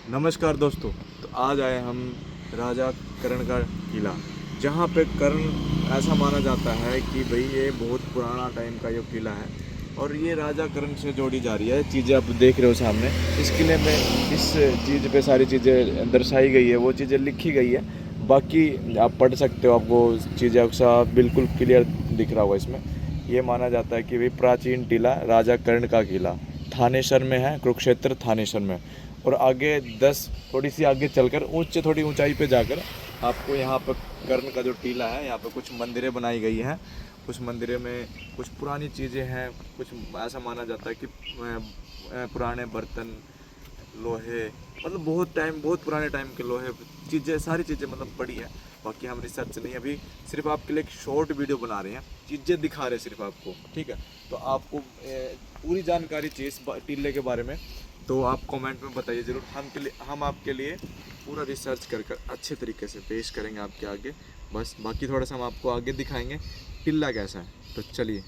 नमस्कार दोस्तों। तो आज आए हम राजा कर्ण का किला, जहाँ पे कर्ण ऐसा माना जाता है कि भाई ये बहुत पुराना टाइम का ये किला है और ये राजा कर्ण से जोड़ी जा रही है। चीज़ें आप देख रहे हो सामने, इस किले में इस चीज़ पे सारी चीज़ें दर्शाई गई है, वो चीज़ें लिखी गई है। बाकी आप पढ़ सकते हो, आपको चीज़ें आपका बिल्कुल क्लियर दिख रहा होगा इसमें। ये माना जाता है कि भाई प्राचीन टीला राजा कर्ण का किला थानेसर में है, कुरुक्षेत्र थानेसर में। और आगे 10 थोड़ी सी आगे चलकर थोड़ी ऊंचाई पे जाकर आपको यहाँ पर कर्ण का जो टीला है, यहाँ पर कुछ मंदिरें बनाई गई हैं। कुछ मंदिरों में कुछ पुरानी चीज़ें हैं। कुछ ऐसा माना जाता है कि पुराने बर्तन, लोहे, मतलब बहुत पुराने टाइम के लोहे, चीज़ें, सारी चीज़ें मतलब पड़ी है। बाकी हम रिसर्च नहीं, अभी सिर्फ आपके लिए एक शॉर्ट वीडियो बना रहे हैं, चीज़ें दिखा रहे हैं सिर्फ आपको, ठीक है। तो आपको पूरी जानकारी चाहिए इस टीले के बारे में तो आप कमेंट में बताइए ज़रूर। हम आपके लिए पूरा रिसर्च कर कर अच्छे तरीके से पेश करेंगे आपके आगे। बस बाकी थोड़ा सा हम आपको आगे दिखाएंगे टीला कैसा है। तो चलिए,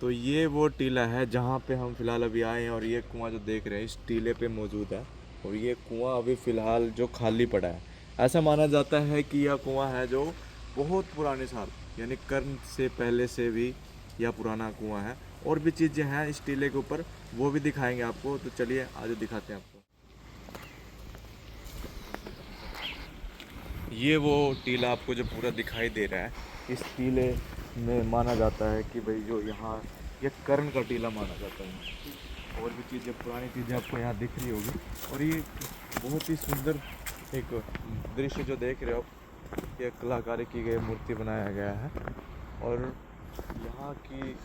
तो ये वो टीला है जहाँ पे हम फ़िलहाल अभी आए हैं और ये कुआं जो देख रहे हैं इस टीले पे मौजूद है। और ये कुआं अभी फ़िलहाल जो खाली पड़ा है, ऐसा माना जाता है कि यह कुआं है जो बहुत पुराने साल, यानी कर्ण से पहले से भी यह पुराना कुआं है। और भी चीज़ें हैं इस टीले के ऊपर, वो भी दिखाएंगे आपको। तो चलिए आज दिखाते हैं आपको। ये वो टीला आपको जो पूरा दिखाई दे रहा है, इस टीले में माना जाता है कि भाई जो यहाँ ये कर्ण का टीला माना जाता है। और भी चीज़ें, पुरानी चीज़ें आपको यहाँ दिख रही होगी। और ये बहुत ही सुंदर एक दृश्य जो देख रहे हो आप, ये कलाकारी की गई मूर्ति बनाया गया है। और यहाँ की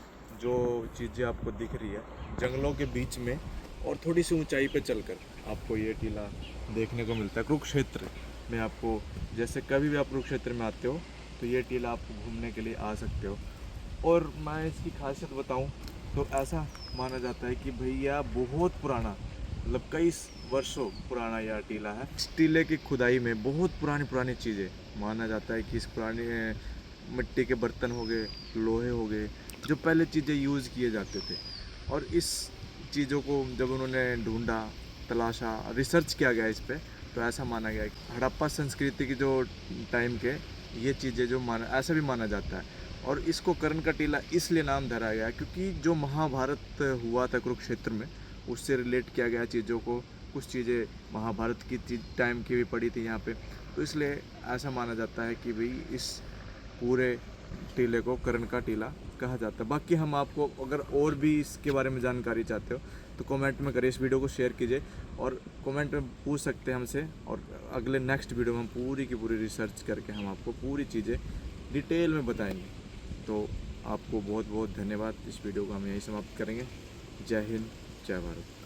जो चीज़ें आपको दिख रही है जंगलों के बीच में और थोड़ी सी ऊंचाई पे चलकर आपको ये टीला देखने को मिलता है कुरुक्षेत्र में। आपको जैसे कभी भी आप कुरुक्षेत्र में आते हो तो ये टीला आपको घूमने के लिए आ सकते हो। और मैं इसकी खासियत बताऊं तो ऐसा माना जाता है कि भैया बहुत पुराना, मतलब कई वर्षों पुराना यह टीला है। इस टीले की खुदाई में बहुत पुरानी पुरानी चीज़ें, माना जाता है कि इस पुराने मिट्टी के बर्तन हो गए, लोहे हो गए, जो पहले चीज़ें यूज़ किए जाते थे। और इस चीज़ों को जब उन्होंने ढूंढा, तलाशा, रिसर्च किया गया इस पर, तो ऐसा माना गया कि हड़प्पा संस्कृति की जो टाइम के ये चीज़ें जो माना, ऐसा भी माना जाता है। और इसको कर्ण का टीला इसलिए नाम धरा गया क्योंकि जो महाभारत हुआ था कुरुक्षेत्र में, उससे रिलेट किया गया चीज़ों को। कुछ चीज़ें महाभारत की टाइम की भी पड़ी थी यहाँ पे, तो इसलिए ऐसा माना जाता है कि भाई इस पूरे टीले को कर्ण का टीला कहा जाता है। बाकी हम आपको अगर और भी इसके बारे में जानकारी चाहते हो तो कमेंट में करिए, इस वीडियो को शेयर कीजिए और कमेंट में पूछ सकते हैं हमसे। और अगले नेक्स्ट वीडियो में हम पूरी की पूरी रिसर्च करके हम आपको पूरी चीज़ें डिटेल में बताएंगे। तो आपको बहुत बहुत धन्यवाद। इस वीडियो को हम यहीं समाप्त करेंगे। जय हिंद, जय भारत।